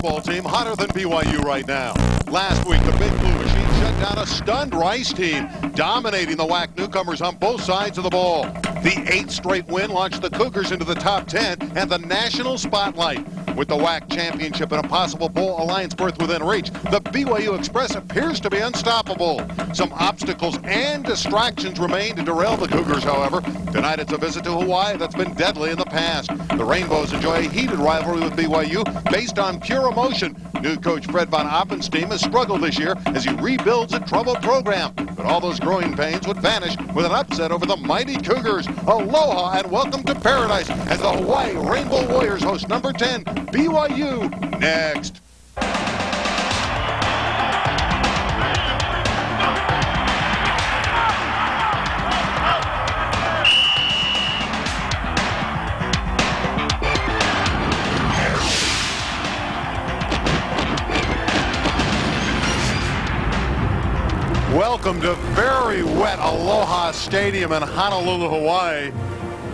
football team hotter than BYU right now. Last week, the Big Blue Machine shut down a stunned Rice team, dominating the WAC newcomers on both sides of the ball. The 8th straight win launched the Cougars into the top 10 and the national spotlight. With the WAC championship and a possible bowl alliance berth within reach, the BYU Express appears to be unstoppable. Some obstacles and distractions remain to derail the Cougars, however. Tonight it's a visit to Hawaii that's been deadly in the past. The Rainbows enjoy a heated rivalry with BYU based on pure emotion. New coach Fred Von Oppen's team has struggled this year as he rebuilds a troubled program. But all those growing pains would vanish with an upset over the mighty Cougars. Aloha and welcome to paradise as the Hawaii Rainbow Warriors host number 10, BYU, next. Welcome to very wet Aloha Stadium in Honolulu, Hawaii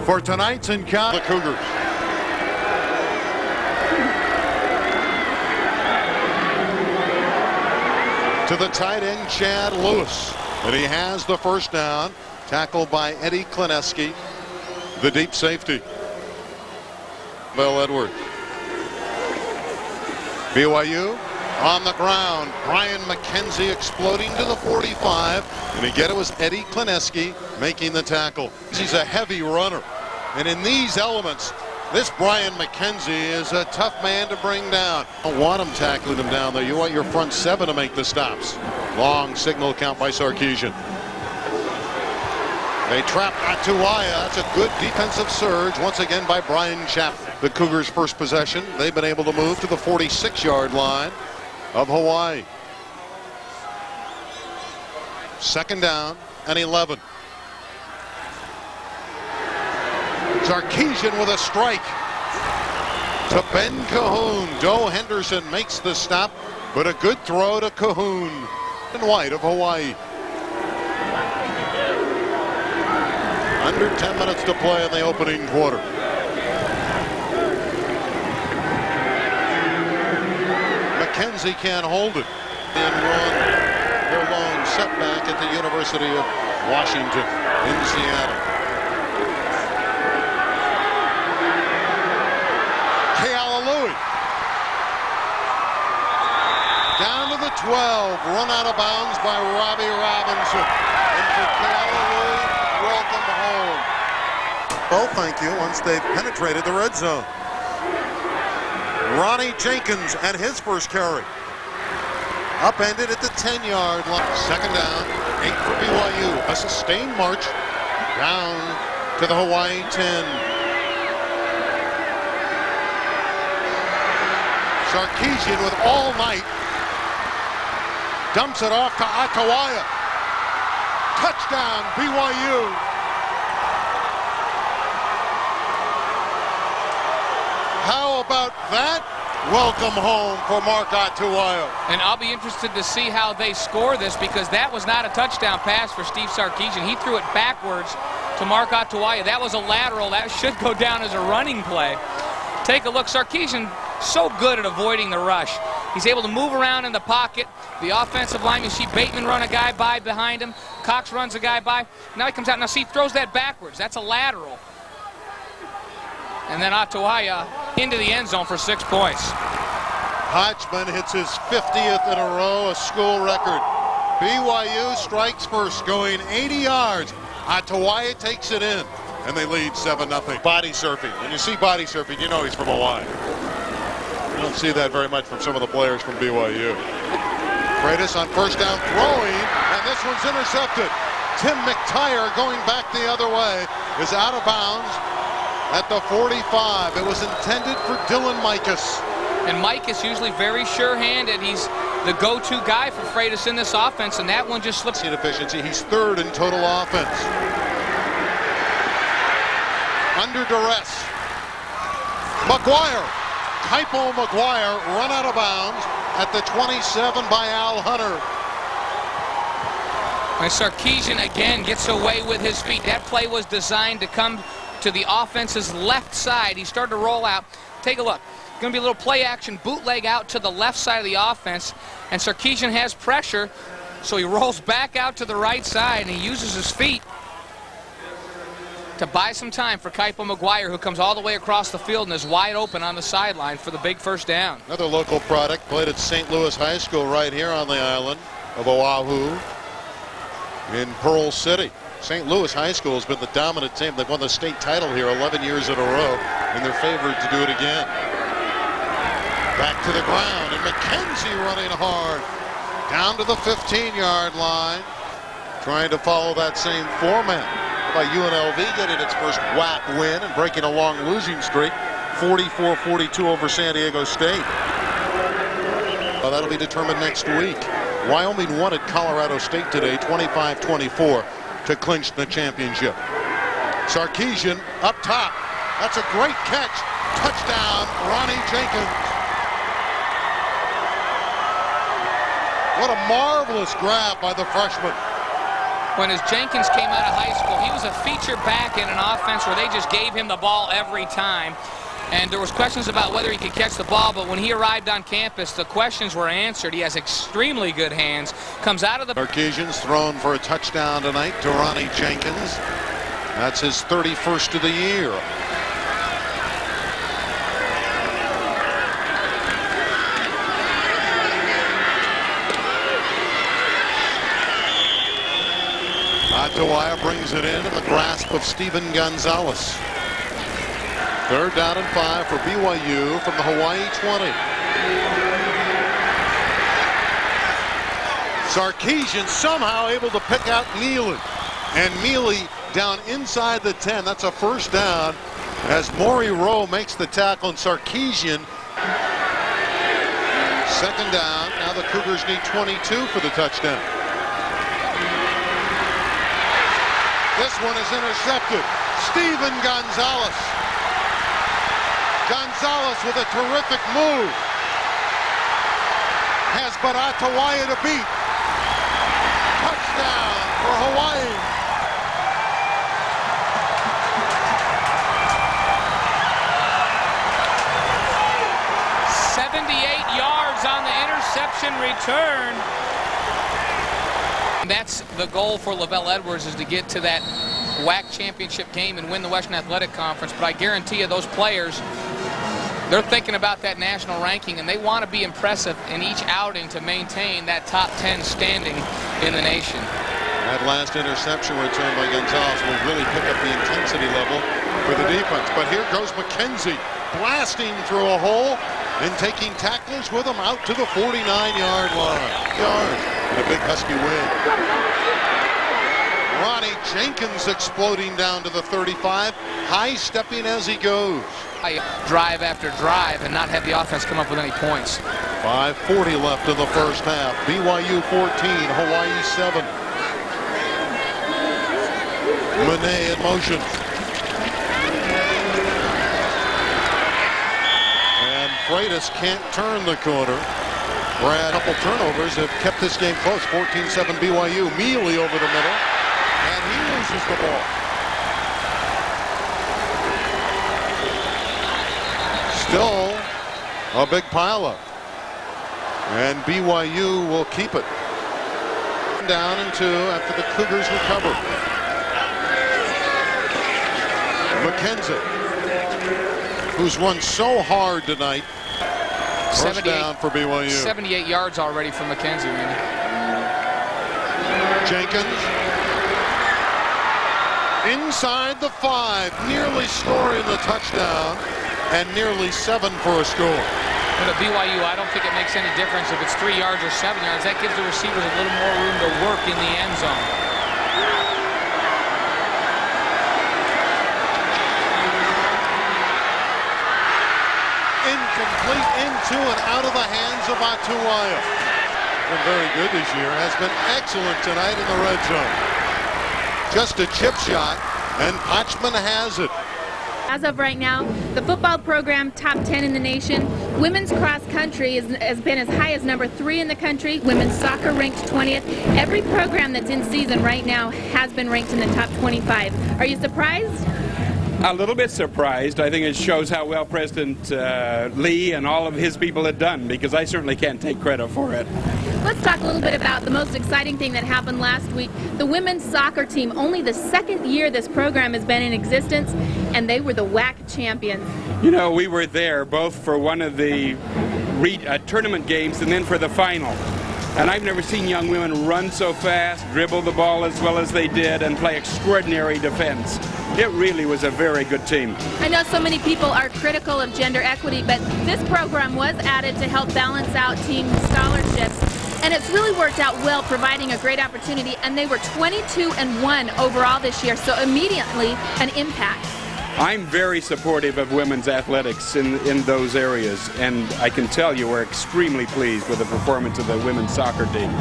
for tonight's encounter. The Cougars. To the tight end, Chad Lewis. And he has the first down. Tackled by Eddie Klineski, the deep safety. Bill Edwards. BYU on the ground. Brian McKenzie exploding to the 45. And again, it was Eddie Klineski making the tackle. He's a heavy runner. And in these elements, this Brian McKenzie is a tough man to bring down. You don't want him tackling him down there. You want your front seven to make the stops. Long signal count by Sarkisian. They trap Atuaya. That's a good defensive surge once again by Brian Chapman. The Cougars' first possession. They've been able to move to the 46-yard line of Hawaii. Second down and 11. Sarkisian with a strike to Ben Cahoon. Joe Henderson makes the stop, but a good throw to Cahoon. And White of Hawaii. Under 10 minutes to play in the opening quarter. McKenzie can't hold it. And won their long setback at the University of Washington in Seattle. Down to the 12, run out of bounds by Robbie Robinson. And for Kealalui, welcome home. Oh, thank you, once they've penetrated the red zone. Ronnie Jenkins at his first carry. Upended at the 10-yard line. Second down, 8 for BYU. A sustained march down to the Hawaii 10. Sarkisian with all night. Dumps it off to Atuaya. Touchdown, BYU. How about that? Welcome home for Mark Atuaya. And I'll be interested to see how they score this, because that was not a touchdown pass for Steve Sarkisian. He threw it backwards to Mark Atuaya. That was a lateral. That should go down as a running play. Take a look. Sarkisian so good at avoiding the rush. He's able to move around in the pocket. The offensive line, you see Bateman run a guy by behind him. Cox runs a guy by. Now he comes out. Now see, he throws that backwards. That's a lateral. And then Atuaya into the end zone for 6 points. Hodgman hits his 50th in a row, a school record. BYU strikes first, going 80 yards. Atuaya takes it in, and they lead 7-0. Body surfing. When you see body surfing, you know he's from Hawaii. You don't see that very much from some of the players from BYU. Freitas on first down throwing, and this one's intercepted. Tim McTire going back the other way is out of bounds at the 45. It was intended for Dylan Mikas. And Mikas usually very sure-handed. He's the go-to guy for Freitas in this offense, and that one just slips. Efficiency. He's third in total offense. Under duress. McGuire. Kaipo McGuire run out of bounds at the 27 by Al Hunter. And Sarkisian again gets away with his feet. That play was designed to come to the offense's left side. He started to roll out. Take a look. going to be a little play action bootleg out to the left side of the offense, and Sarkisian has pressure, so he rolls back out to the right side, and he uses his feet to buy some time for Kaipo McGuire, who comes all the way across the field and is wide open on the sideline for the big first down. Another local product, played at St. Louis High School right here on the island of Oahu in Pearl City. St. Louis High School has been the dominant team. They've won the state title here 11 years in a row, and they're favored to do it again. Back to the ground, and McKenzie running hard down to the 15-yard line, trying to follow that same format. By UNLV getting its first WAC win and breaking a long losing streak, 44-42 over San Diego State. Well, that'll be determined next week. Wyoming won at Colorado State today, 25-24, to clinch the championship. Sarkisian up top. That's a great catch. Touchdown, Ronnie Jenkins. What a marvelous grab by the freshman. When as Jenkins came out of high school, he was a feature back in an offense where they just gave him the ball every time. And there was questions about whether he could catch the ball, but when he arrived on campus, the questions were answered. He has extremely good hands. Comes out of the... Sarkisian's thrown for a touchdown tonight to Ronnie Jenkins. That's his 31st of the year. Atawaya brings it in the grasp of Steven Gonzalez. 3rd down and 5 for BYU from the Hawaii 20. Sarkisian somehow able to pick out Neely. And Mealy down inside the 10. That's a first down as Holly Rowe makes the tackle, and Sarkisian. 2nd down. Now the Cougars need 22 for the touchdown. This one is intercepted. Steven Gonzalez. Gonzalez with a terrific move. Has but Atawaya to beat. Touchdown for Hawaii. Yards on the interception return. That's the goal for Lavelle Edwards, is to get to that WAC championship game and win the Western Athletic Conference. But I guarantee you those players, they're thinking about that national ranking, and they want to be impressive in each outing to maintain that top 10 standing in the nation. That last interception return by Gonzalez will really pick up the intensity level for the defense. But here goes McKenzie blasting through a hole and taking tacklers with him out to the 49-yard line. And a big Husky win. Ronnie Jenkins exploding down to the 35, high-stepping as he goes. Drive after drive and not have the offense come up with any points. 5:40 left in the first half. BYU 14, Hawaii 7. Monet in motion. And Freitas can't turn the corner. Brad, a couple turnovers have kept this game close. 14-7 BYU. Mealy over the middle. And he loses the ball. Still a big pileup. And BYU will keep it. Down and 2 after the Cougars recover. McKenzie, who's run so hard tonight. First down for BYU. 78 yards already from McKenzie. Jenkins inside the 5, nearly scoring the touchdown, and nearly 7 for a score. For the BYU, I don't think it makes any difference if it's 3 yards or 7 yards. That gives the receivers a little more room to work in the end zone. Incomplete, into and out of the hands of Atawaya. Been very good this year. Has been excellent tonight in the red zone. Just a chip shot, and Potchman has it. As of right now, the football program top 10 in the nation. Women's cross country has been as high as number 3 in the country. Women's soccer ranked 20th. Every program that's in season right now has been ranked in the top 25. Are you surprised? A little bit surprised. I think it shows how well President Lee and all of his people had done, because I certainly can't take credit for it. Let's talk a little bit about the most exciting thing that happened last week. The women's soccer team, only the second year this program has been in existence, and they were the WAC champions. You know, we were there both for one of the tournament games and then for the final. And I've never seen young women run so fast, dribble the ball as well as they did, and play extraordinary defense. It really was a very good team. I know so many people are critical of gender equity, but this program was added to help balance out team scholarships. And it's really worked out well, providing a great opportunity. And they were 22-1 overall this year, so immediately an impact. I'm very supportive of women's athletics in those areas, and I can tell you we're extremely pleased with the performance of the women's soccer team.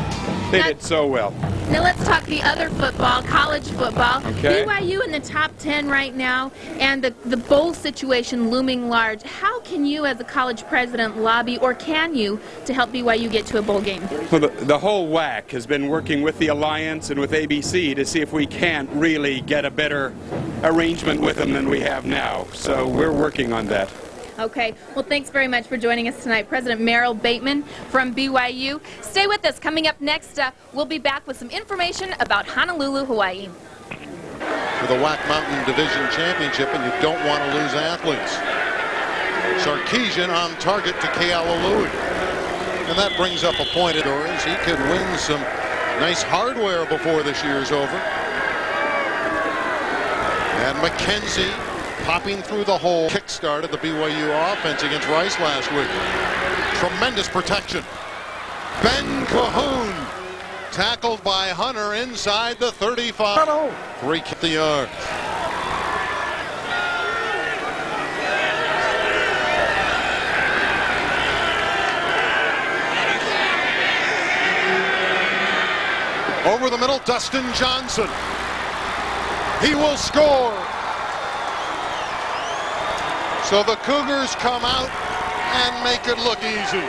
They did so well. Now let's talk the other football, college football. Okay. BYU in the top 10 right now, and the bowl situation looming large. How can you as a college president lobby, or can you, to help BYU get to a bowl game? Well, the whole WAC has been working with the Alliance and with ABC to see if we can't really get a better arrangement with them than we have now. So we're working on that. Okay, well, thanks very much for joining us tonight, President Merrill Bateman from BYU. Stay with us. Coming up next, we'll be back with some information about Honolulu, Hawaii. For the WAC Mountain Division Championship, and you don't want to lose athletes. Sarkeesian on target to Kealalui. And that brings up a point at Orange. He could win some nice hardware before this year's over. And McKenzie popping through the hole. Kick-started the BYU offense against Rice last week. Tremendous protection. Ben Cahoon tackled by Hunter inside the 35. 3 yards. Over the middle, Dustin Johnson. He will score. So the Cougars come out and make it look easy.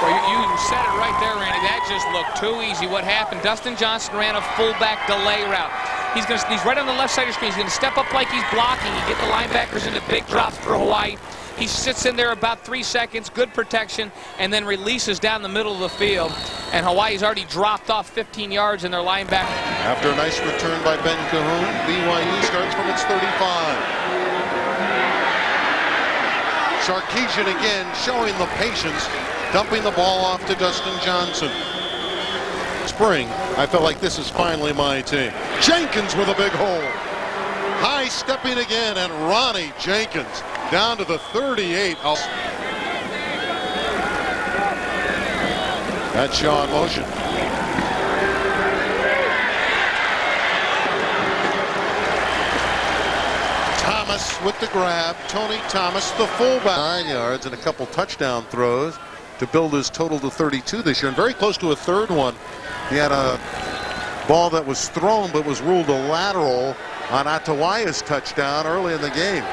Well, you said it right there, Randy. That just looked too easy. What happened? Dustin Johnson ran a fullback delay route. He's right on the left side of the screen. He's going to step up like he's blocking. You get the linebackers into big drops for Hawaii. He sits in there about 3 seconds, good protection, and then releases down the middle of the field. And Hawaii's already dropped off 15 yards in their linebacker. After a nice return by Ben Cahoon, BYU starts from its 35. Sarkeesian again showing the patience, dumping the ball off to Dustin Johnson. Spring, I felt like this is finally my team. Jenkins with a big hole. High stepping again, and Ronnie Jenkins down to the 38. That's Shaw in motion. Thomas with the grab. Tony Thomas, the fullback. 9 yards and a couple touchdown throws to build his total to 32 this year, and very close to a third one. He had a ball that was thrown but was ruled a lateral on Atawaia's touchdown early in the game.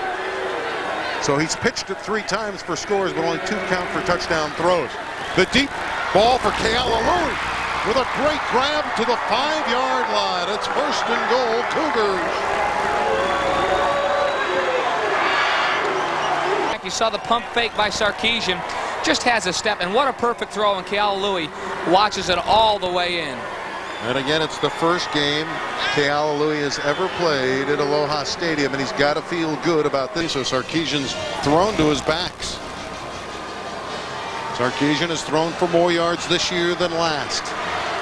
So he's pitched it 3 times for scores, but only 2 count for touchdown throws. The deep ball for Kealalui with a great grab to the 5-yard line. It's 1st and goal, Cougars. You saw the pump fake by Sarkeesian. Just has a step, and what a perfect throw, and Kealalui watches it all the way in. And again, it's the first game Kealalui has ever played at Aloha Stadium, and he's got to feel good about this. So Sarkeesian's thrown to his backs. Sarkeesian has thrown for more yards this year than last,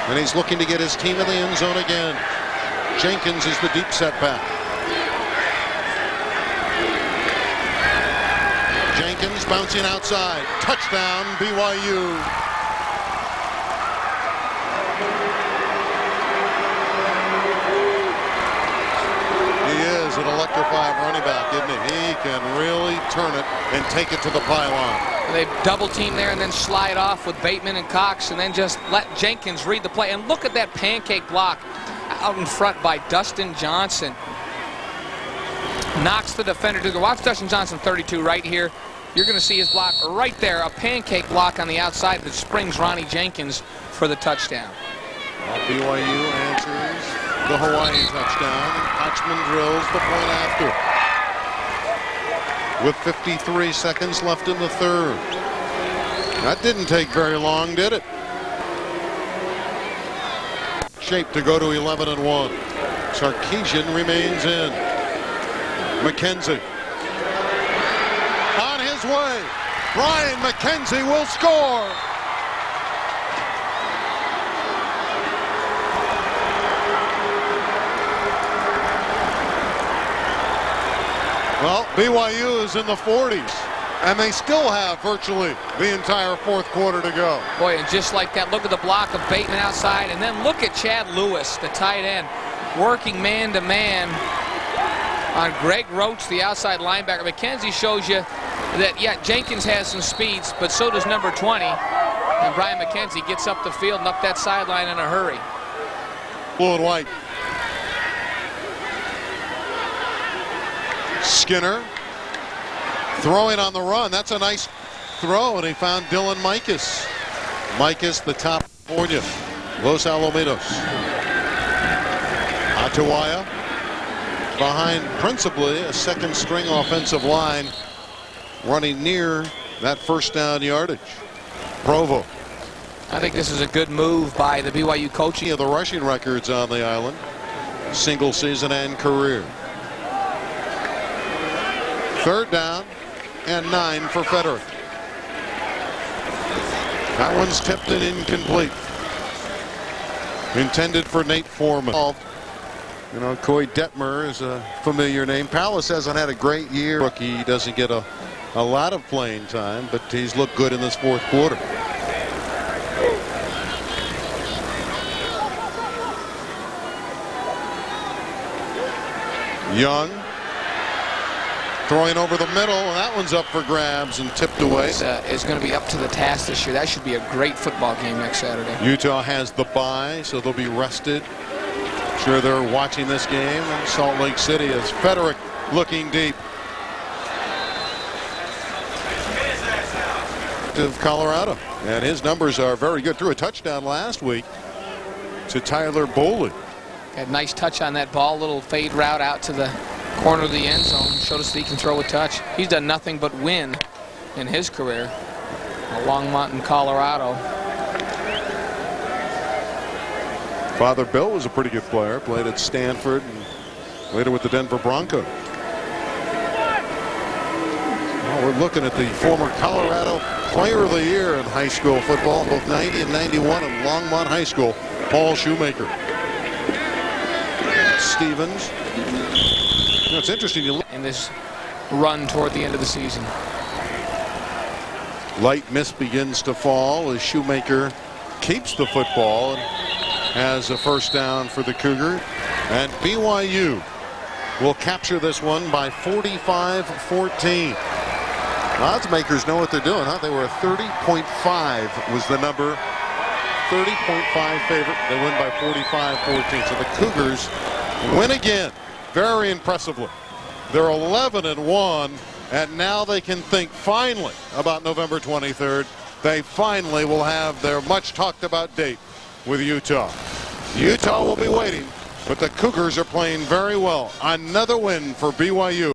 and he's looking to get his team in the end zone again. Jenkins is the deep setback. Jenkins bouncing outside. Touchdown, BYU. He is an electrifying running back, isn't he? He can really turn it and take it to the pylon. They double team there and then slide off with Bateman and Cox, and then just let Jenkins read the play. And look at that pancake block out in front by Dustin Johnson. Knocks the defender to the. Watch Dustin Johnson 32 right here. You're going to see his block right there, a pancake block on the outside that springs Ronnie Jenkins for the touchdown. BYU answers the Hawaii touchdown. Hodgman drills the point after. with 53 seconds left in the third. That didn't take very long, did it? Shape to go to 11-1. Sarkisian remains in. McKenzie on his way. Brian McKenzie will score. Well, BYU is in the 40s, and they still have virtually the entire fourth quarter to go. Boy, and just like that, look at the block of Bateman outside, and then look at Chad Lewis, the tight end, working man-to-man on Greg Roach, the outside linebacker. McKenzie shows you that, yeah, Jenkins has some speeds, but so does number 20. And Brian McKenzie gets up the field and up that sideline in a hurry. Blue and white. Skinner throwing on the run. That's a nice throw, and he found Dylan Mikas. Mikas, the top California. Los Alamitos. Atuaya behind principally a second string offensive line running near that first down yardage. Provo. I think this is a good move by the BYU coaching. Of the rushing records on the island, single season and career. Third down and 9 for Federic. That one's tipped and incomplete. Intended for Nate Foreman. You know, Coy Detmer is a familiar name. Palace hasn't had a great year. Rookie doesn't get a lot of playing time, but he's looked good in this fourth quarter. Young throwing over the middle, and that one's up for grabs and tipped away. Is going to be up to the task this year. That should be a great football game next Saturday. Utah has the bye, so they'll be rested. Sure, they're watching this game in Salt Lake City as Federic looking deep. Of Colorado, and his numbers are very good. Threw a touchdown last week to Tyler Boley. Had a nice touch on that ball, little fade route out to the corner of the end zone. Showed us that he can throw a touch. He's done nothing but win in his career. Longmont in Colorado. Father Bill was a pretty good player. Played at Stanford and later with the Denver Broncos. Well, we're looking at the former Colorado Player of the Year in high school football, both 90 and 91 at Longmont High School, Paul Shoemaker. Stevens. You know, it's interesting to look in this run toward the end of the season. Light mist begins to fall as Shoemaker keeps the football and has a first down for the Cougars. And BYU will capture this one by 45-14. Odds makers know what they're doing, huh? They were a 30.5 was the number. 30.5 favorite. They win by 45-14. So the Cougars win again, very impressively. They're 11-1, and now they can think finally about November 23rd. They finally will have their much talked about date with Utah. Utah will be waiting, but the Cougars are playing very well. Another win for BYU.